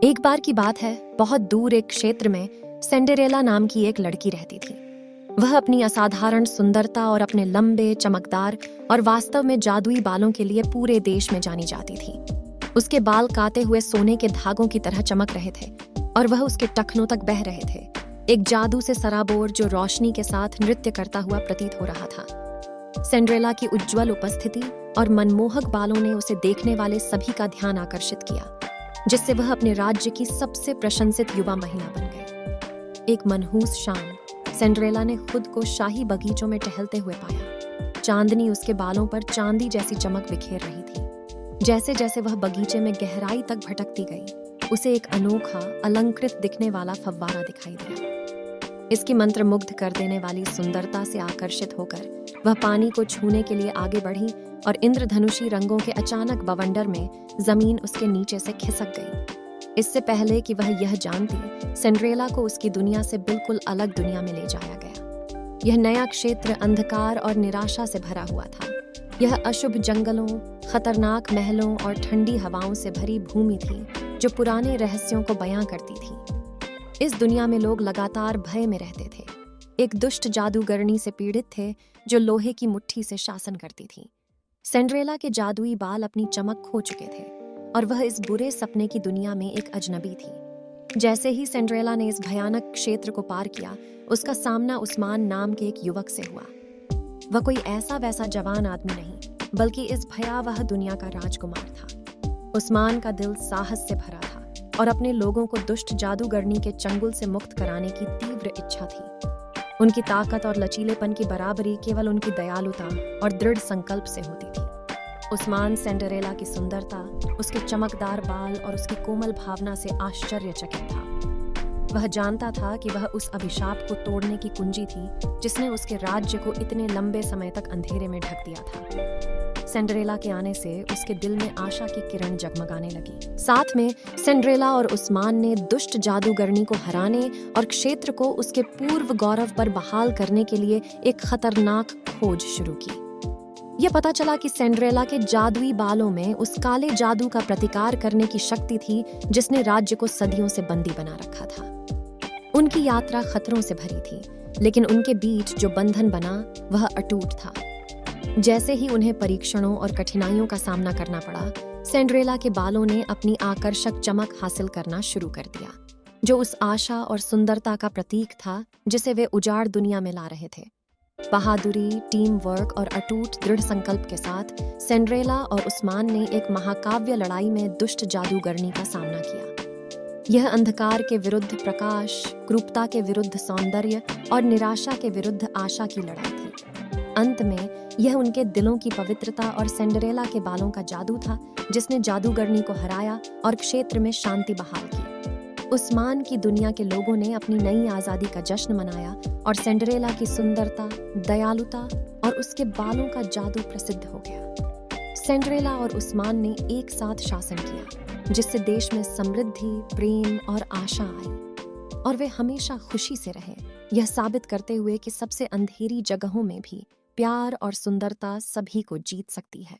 एक बार की बात है, बहुत दूर एक क्षेत्र में सिंड्रेला नाम की एक लड़की रहती थी। वह अपनी असाधारण सुंदरता और अपने लंबे, चमकदार और वास्तव में जादुई बालों के लिए पूरे देश में जानी जाती थी। उसके बाल काते हुए सोने के धागों की तरह चमक रहे थे और वह उसके टखनों तक बह रहे थे, एक जादू से सराबोर जो रोशनी के साथ नृत्य करता हुआ प्रतीत हो रहा था। सिंड्रेला की उज्ज्वल उपस्थिति और मनमोहक बालों ने उसे देखने वाले सभी का ध्यान आकर्षित किया, जिससे वह अपने राज्य की सबसे प्रशंसित युवा महिला बन गई। एक मनहूस शाम सिंड्रेला ने खुद को शाही बगीचों में टहलते हुए पाया। चांदनी उसके बालों पर चांदी जैसी चमक बिखेर रही थी। जैसे जैसे वह बगीचे में गहराई तक भटकती गई, उसे एक अनोखा, अलंकृत दिखने वाला फव्वारा दिखाई दिया। इसकी मंत्रमुग्ध कर देने वाली सुंदरता से आकर्षित होकर वह पानी को छूने के लिए आगे बढ़ी और इंद्रधनुषी रंगों के अचानक बवंडर में जमीन उसके नीचे से खिसक गई। इससे पहले कि वह यह जानती, सिंड्रेला को उसकी दुनिया से बिल्कुल अलग दुनिया में ले जाया गया। यह नया क्षेत्र अंधकार और निराशा से भरा हुआ था। यह अशुभ जंगलों, खतरनाक महलों और ठंडी हवाओं से भरी भूमि थी जो पुराने रहस्यों को बयां करती थी। इस दुनिया में लोग लगातार भय में रहते थे। एक दुष्ट जादूगरनी से पीड़ित थे जो लोहे की मुट्ठी से शासन करती थी। सिंड्रेला के जादुई बाल अपनी चमक खो चुके थे और वह इस बुरे सपने की दुनिया में एक अजनबी थी। जैसे ही सिंड्रेला ने इस भयानक क्षेत्र को पार किया, उसका सामना उस्मान नाम के एक युवक से हुआ। वह कोई ऐसा वैसा जवान आदमी नहीं, बल्कि इस भयावह दुनिया का राजकुमार था। उस्मान का दिल साहस से भरा था और अपने लोगों को दुष्ट जादूगरनी के चंगुल से मुक्त कराने की तीव्र इच्छा थी। उनकी ताकत और लचीलेपन की बराबरी केवल उनकी दयालुता और दृढ़ संकल्प से होती थी। उस्मान सिंड्रेला की सुंदरता, उसके चमकदार बाल और उसकी कोमल भावना से आश्चर्यचकित था। वह जानता था कि वह उस अभिशाप को तोड़ने की कुंजी थी जिसने उसके राज्य को इतने लंबे समय तक अंधेरे में ढक दिया था। सिंड्रेला के आने से उसके दिल में आशा की किरण जगमगाने लगी। साथ में सिंड्रेला और उस्मान ने दुष्ट जादूगरनी को हराने और क्षेत्र को उसके पूर्व गौरव पर बहाल करने के लिए एक खतरनाक खोज शुरू की। यह पता चला कि सिंड्रेला के जादुई बालों में उस काले जादू का प्रतिकार करने की शक्ति थी जिसने राज्य को सदियों से बंदी बना रखा था। उनकी यात्रा खतरों से भरी थी, लेकिन उनके बीच जो बंधन बना वह अटूट था। जैसे ही उन्हें परीक्षणों और कठिनाइयों का सामना करना पड़ा, सिंड्रेला के बालों ने अपनी आकर्षक चमक हासिल करना शुरू कर दिया, जो उस आशा और सुंदरता का प्रतीक था जिसे वे उजाड़ दुनिया में ला रहे थे। बहादुरी, टीम वर्क और अटूट दृढ़ संकल्प के साथ सिंड्रेला और उस्मान ने एक महाकाव्य लड़ाई में दुष्ट जादूगरनी का सामना किया। यह अंधकार के विरुद्ध प्रकाश, क्रूरता के विरुद्ध सौंदर्य और निराशा के विरुद्ध आशा की लड़ाई थी। अंत में यह उनके दिलों की पवित्रता और सिंड्रेला के बालों का जादू था जिसने जादूगरनी को हराया और क्षेत्र में शांति बहाल की। उस्मान की दुनिया के लोगों ने अपनी नई आजादी का जश्न मनाया और सिंड्रेला की सुंदरता, दयालुता और उसके बालों का जादू प्रसिद्ध हो गया। सिंड्रेला और उस्मान ने एक साथ शासन किया, जिससे देश में समृद्धि, प्रेम और आशा आई, और वे हमेशा खुशी से रहे, यह साबित करते हुए कि सबसे अंधेरी जगहों में भी प्यार और सुंदरता सभी को जीत सकती है।